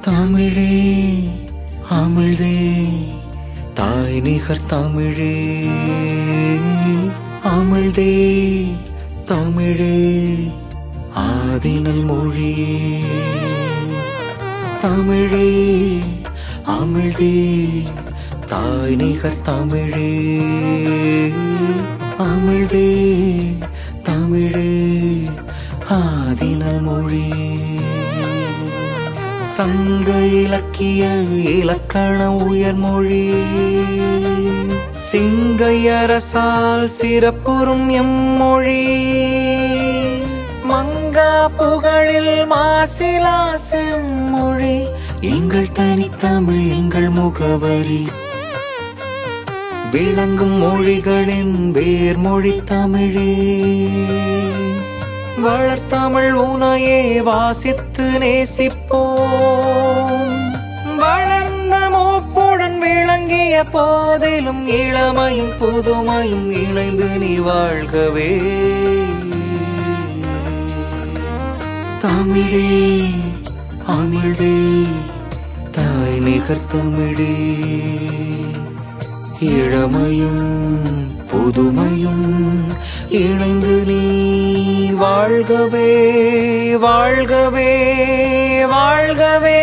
தமிழே அமிழ்தே தாய் நிகர் தமிழே அமிழ்தே தமிழே ஆதினல் மொழியே தமிழே அமிழ்தே தாய் நிகர் தமிழே அமிழ்தே தமிழே ஆதினல் மொழியே சங்க இலக்கிய இலக்கண உயர்மொழி சிங்கையரசால் சிறப்புறும் எம்மொழி மங்கா புகழில் மாசிலா செம்மொழி எங்கள் தனித்தமிழ் எங்கள் முகவரி விளங்கும் மொழிகளின் வேர்மொழி தமிழே வளர்த்தமிழ் உனையே வாசித்து நேசிப்போம் வளர்ந்த மூப்புடன் விளங்கிய போதிலும் இளமையும் புதுமையும் இணைந்து நீ வாழ்கவே தமிழே அமிழ்தே தாய் நிகர் தமிழே இளமையும் புதுமையும் இணைந்து நீ வாழ்கவே வாழ்கவே வாழ்கவே.